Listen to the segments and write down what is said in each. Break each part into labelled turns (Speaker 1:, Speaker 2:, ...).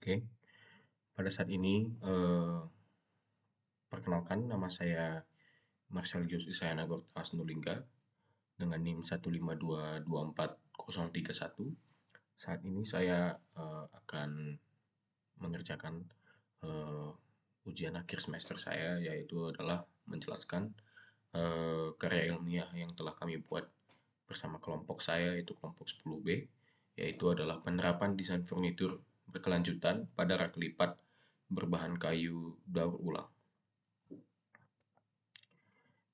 Speaker 1: Oke, pada saat ini, perkenalkan nama saya Marcelius Isayana Gota Nulingga dengan NIM 152240031. Saat ini saya akan mengerjakan eh, ujian akhir semester saya, yaitu adalah menjelaskan karya ilmiah yang telah kami buat bersama kelompok saya, yaitu kelompok 10B, yaitu adalah penerapan desain furnitur berkelanjutan pada rak lipat berbahan kayu daur ulang.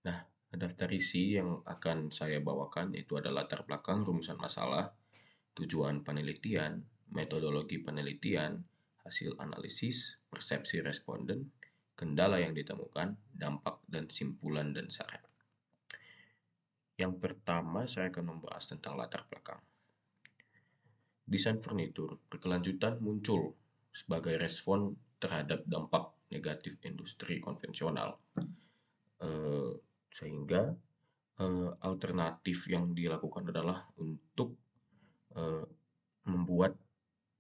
Speaker 1: Nah, daftar isi yang akan saya bawakan itu adalah latar belakang rumusan masalah, tujuan penelitian, metodologi penelitian, hasil analisis, persepsi responden, kendala yang ditemukan, dampak dan simpulan dan saran. Yang pertama, saya akan membahas tentang latar belakang. Desain furnitur berkelanjutan muncul sebagai respon terhadap dampak negatif industri konvensional, eh, sehingga alternatif yang dilakukan adalah untuk eh, membuat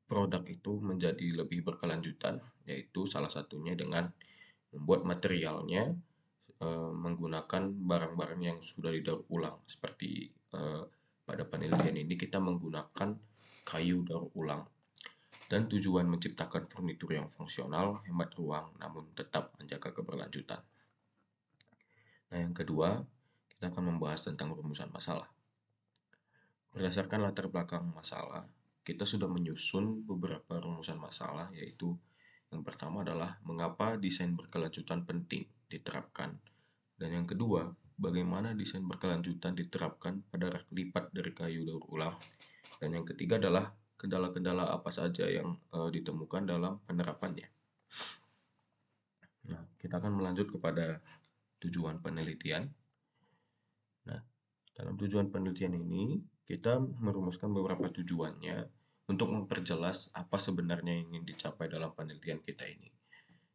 Speaker 1: produk itu menjadi lebih berkelanjutan, yaitu salah satunya dengan membuat materialnya menggunakan barang-barang yang sudah didaur ulang. Seperti pada penelitian ini kita menggunakan kayu daur ulang. Dan tujuan menciptakan furnitur yang fungsional, hemat ruang, namun tetap menjaga keberlanjutan. Nah, yang kedua, kita akan membahas tentang rumusan masalah. Berdasarkan latar belakang masalah, kita sudah menyusun beberapa rumusan masalah, yaitu yang pertama adalah mengapa desain berkelanjutan penting diterapkan, dan yang kedua, bagaimana desain berkelanjutan diterapkan pada rak lipat dari kayu daur ulang, dan yang ketiga adalah kendala-kendala apa saja yang ditemukan dalam penerapannya. Nah, kita akan melanjut kepada tujuan penelitian. Nah, dalam tujuan penelitian ini, kita merumuskan beberapa tujuannya untuk memperjelas apa sebenarnya yang ingin dicapai dalam penelitian kita ini.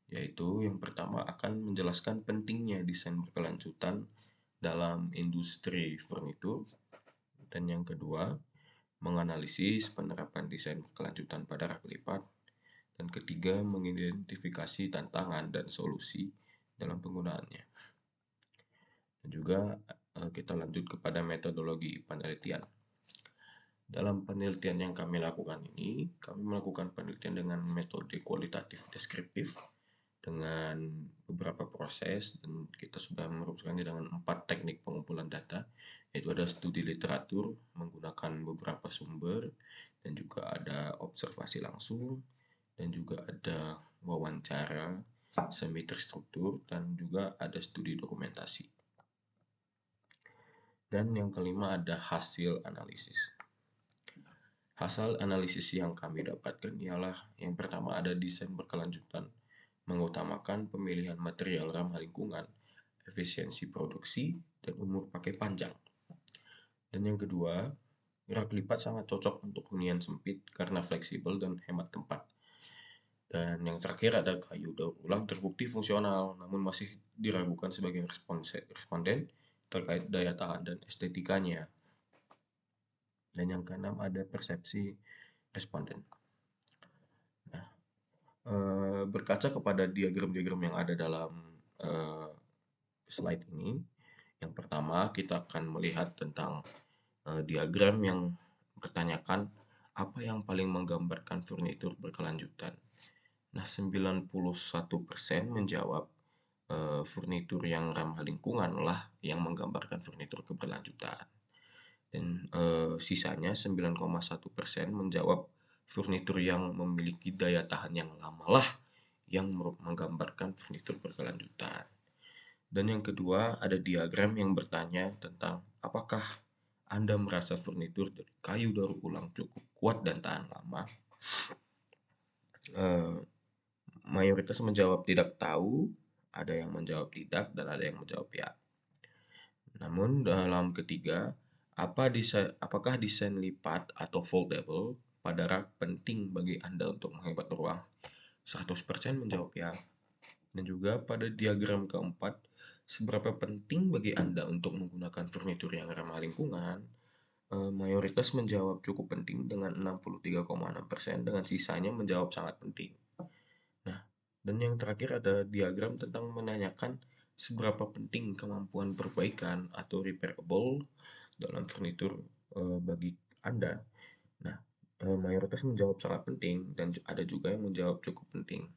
Speaker 1: Yaitu yang pertama akan menjelaskan pentingnya desain berkelanjutan dalam industri furnitur. Dan yang kedua, menganalisis penerapan desain berkelanjutan pada rak lipat. Dan ketiga, mengidentifikasi tantangan dan solusi dalam penggunaannya. Dan juga kita lanjut kepada metodologi penelitian. Dalam penelitian yang kami lakukan ini, kami melakukan penelitian dengan metode kualitatif deskriptif dengan beberapa proses, dan kita sudah merumuskannya dengan 4 teknik pengumpulan data, yaitu ada studi literatur menggunakan beberapa sumber, dan juga ada observasi langsung, dan juga ada wawancara semi terstruktur, dan juga ada studi dokumentasi. Dan yang kelima ada hasil analisis. Hasil analisis yang kami dapatkan ialah yang pertama ada desain berkelanjutan, mengutamakan pemilihan material ramah lingkungan, efisiensi produksi, dan umur pakai panjang. Dan yang kedua, rak lipat sangat cocok untuk hunian sempit karena fleksibel dan hemat tempat. Dan yang terakhir ada kayu daur ulang terbukti fungsional, namun masih diragukan sebagian responden terkait daya tahan dan estetikanya. Dan yang keenam ada persepsi responden. Nah, berkaca kepada diagram-diagram yang ada dalam slide ini, yang pertama kita akan melihat tentang diagram yang bertanyakan apa yang paling menggambarkan furnitur berkelanjutan. Nah, 91% menjawab furnitur yang ramah lingkungan lah yang menggambarkan furnitur keberlanjutan. Dan sisanya 9,1% menjawab furnitur yang memiliki daya tahan yang lama lah yang menggambarkan furnitur berkelanjutan. Dan yang kedua ada diagram yang bertanya tentang apakah Anda merasa furnitur dari kayu daur ulang cukup kuat dan tahan lama. Mayoritas menjawab tidak tahu, ada yang menjawab tidak, dan ada yang menjawab ya. Namun dalam ketiga, apakah desain lipat atau foldable pada rak penting bagi Anda untuk menghemat ruang? 100% menjawab ya. Dan juga pada diagram keempat, seberapa penting bagi Anda untuk menggunakan furnitur yang ramah lingkungan? mayoritas menjawab cukup penting dengan 63,6%, dengan sisanya menjawab sangat penting. Nah, dan yang terakhir ada diagram tentang menanyakan seberapa penting kemampuan perbaikan atau repairable dalam furnitur bagi Anda. Nah, mayoritas menjawab sangat penting dan ada juga yang menjawab cukup penting.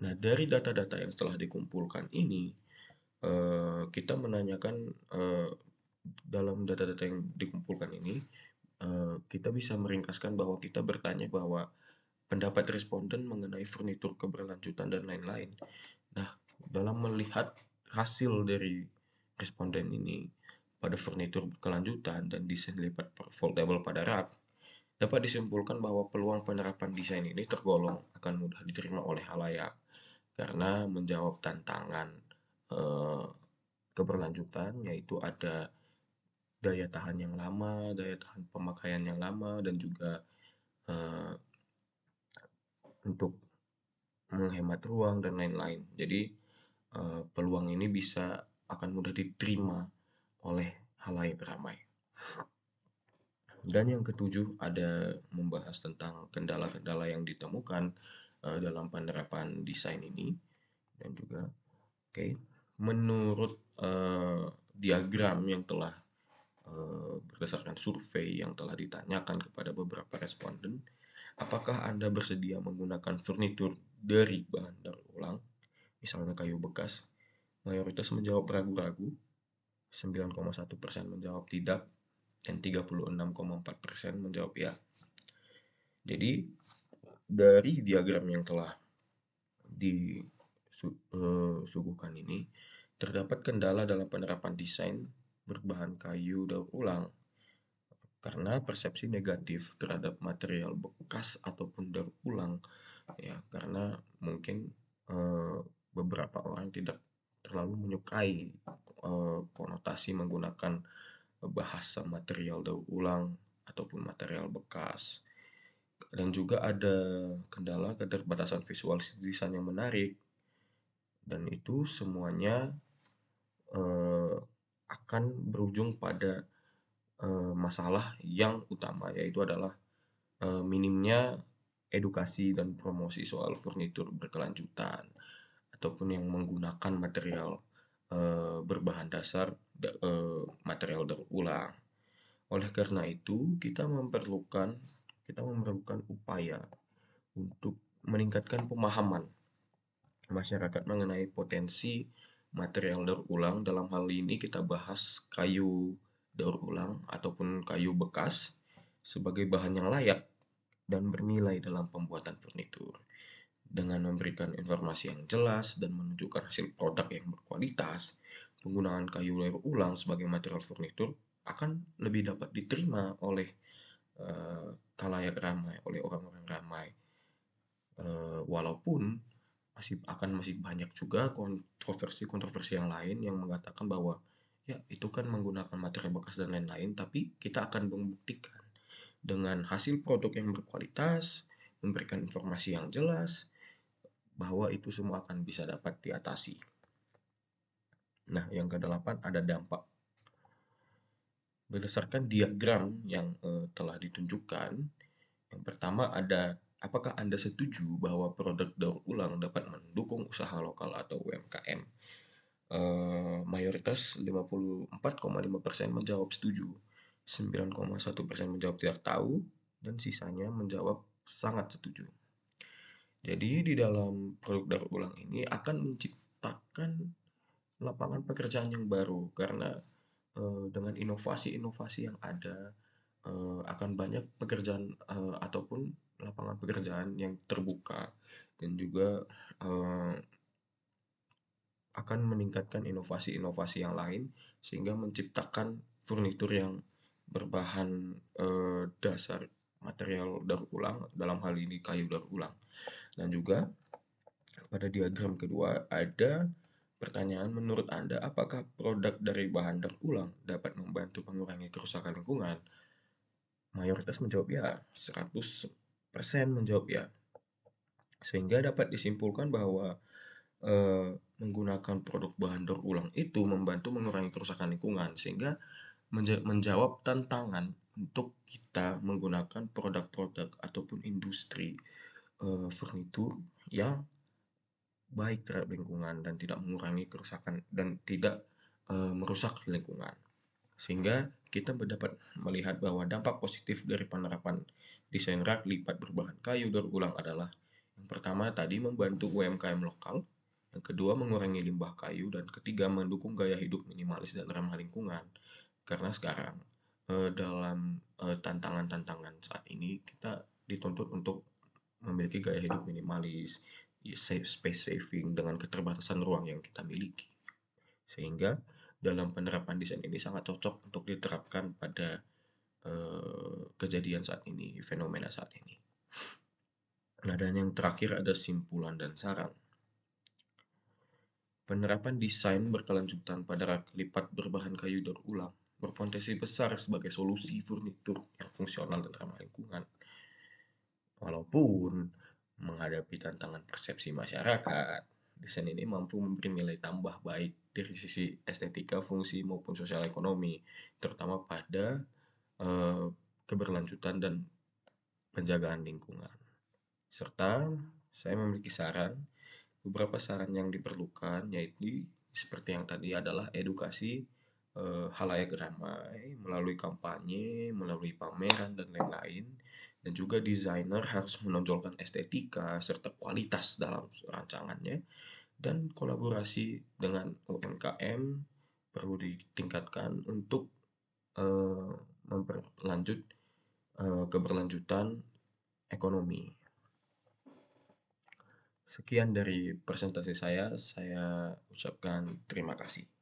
Speaker 1: Nah, dari data-data yang telah dikumpulkan ini, kita menanyakan dalam data-data yang dikumpulkan ini, kita bisa meringkaskan bahwa kita bertanya bahwa pendapat responden mengenai furnitur keberlanjutan dan lain-lain. Nah, dalam melihat hasil dari responden ini pada furnitur berkelanjutan dan desain lipat foldable pada rak, dapat disimpulkan bahwa peluang penerapan desain ini tergolong akan mudah diterima oleh halayak karena menjawab tantangan eh, keberlanjutan, yaitu ada daya tahan yang lama, daya tahan pemakaian yang lama, dan juga eh, untuk menghemat ruang dan lain-lain. Jadi peluang ini bisa akan mudah diterima oleh halayak ramai. Dan yang ketujuh ada membahas tentang kendala-kendala yang ditemukan dalam penerapan desain ini, dan juga menurut diagram yang telah berdasarkan survei yang telah ditanyakan kepada beberapa responden, apakah Anda bersedia menggunakan furnitur dari bahan daur ulang, misalnya kayu bekas? Mayoritas menjawab ragu-ragu, 9,1% menjawab tidak, dan 36,4% menjawab ya. Jadi, dari diagram yang telah disuguhkan ini, terdapat kendala dalam penerapan desain berbahan kayu daur ulang karena persepsi negatif terhadap material bekas ataupun daur ulang, ya, karena mungkin beberapa orang tidak terlalu menyukai konotasi menggunakan bahasa material daur ulang ataupun material bekas. Dan juga ada kendala keterbatasan visual desain yang menarik, dan itu semuanya eh, akan berujung pada masalah yang utama, yaitu adalah minimnya edukasi dan promosi soal furnitur berkelanjutan ataupun yang menggunakan material berbahan dasar material daur ulang. Oleh karena itu, kita memerlukan upaya untuk meningkatkan pemahaman masyarakat mengenai potensi material daur ulang. Dalam hal ini kita bahas kayu daur ulang ataupun kayu bekas sebagai bahan yang layak dan bernilai dalam pembuatan furnitur. Dengan memberikan informasi yang jelas dan menunjukkan hasil produk yang berkualitas, penggunaan kayu daur ulang sebagai material furnitur akan lebih dapat diterima oleh khalayak ramai, oleh orang-orang ramai. Walaupun masih banyak juga kontroversi-kontroversi yang lain yang mengatakan bahwa ya itu kan menggunakan material bekas dan lain-lain, tapi kita akan membuktikan dengan hasil produk yang berkualitas, memberikan informasi yang jelas, bahwa itu semua akan bisa dapat diatasi. Nah, yang kedelapan ada dampak. Berdasarkan diagram yang telah ditunjukkan, yang pertama ada, apakah Anda setuju bahwa produk daur ulang dapat mendukung usaha lokal atau UMKM? Mayoritas 54,5% menjawab setuju, 9,1% menjawab tidak tahu, dan sisanya menjawab sangat setuju. Jadi di dalam produk daur ulang ini akan menciptakan lapangan pekerjaan yang baru karena dengan inovasi-inovasi yang ada akan banyak pekerjaan ataupun lapangan pekerjaan yang terbuka, dan juga eh, akan meningkatkan inovasi-inovasi yang lain sehingga menciptakan furnitur yang berbahan dasar material daur ulang, dalam hal ini kayu daur ulang. Dan juga pada diagram kedua ada pertanyaan, menurut Anda apakah produk dari bahan daur ulang dapat membantu mengurangi kerusakan lingkungan? Mayoritas menjawab ya, 100% menjawab ya. Sehingga dapat disimpulkan bahwa menggunakan produk bahan daur ulang itu membantu mengurangi kerusakan lingkungan, sehingga menjawab tantangan untuk kita menggunakan produk-produk ataupun industri furnitur yang baik terhadap lingkungan dan tidak mengurangi kerusakan dan tidak merusak lingkungan. Sehingga kita dapat melihat bahwa dampak positif dari penerapan desain rak lipat berbahan kayu daur ulang adalah yang pertama tadi membantu UMKM lokal, yang kedua mengurangi limbah kayu, dan ketiga mendukung gaya hidup minimalis dan ramah lingkungan. Karena sekarang dalam tantangan-tantangan saat ini kita dituntut untuk memiliki gaya hidup minimalis, space saving dengan keterbatasan ruang yang kita miliki. Sehingga dalam penerapan desain ini sangat cocok untuk diterapkan pada kejadian saat ini, fenomena saat ini. Nah, dan yang terakhir ada simpulan dan saran. Penerapan desain berkelanjutan pada rak lipat berbahan kayu daur ulang berpotensi besar sebagai solusi furnitur yang fungsional dan ramah lingkungan. Walaupun menghadapi tantangan persepsi masyarakat, desain ini mampu memberi nilai tambah baik dari sisi estetika, fungsi, maupun sosial ekonomi, terutama pada eh, keberlanjutan dan penjagaan lingkungan. Serta saya memiliki beberapa saran yang diperlukan, yaitu seperti yang tadi adalah edukasi halayak ramai melalui kampanye, melalui pameran dan lain-lain. Dan juga desainer harus menonjolkan estetika serta kualitas dalam rancangannya. Dan kolaborasi dengan UMKM perlu ditingkatkan untuk memperlanjut keberlanjutan ekonomi. Sekian dari presentasi saya ucapkan terima kasih.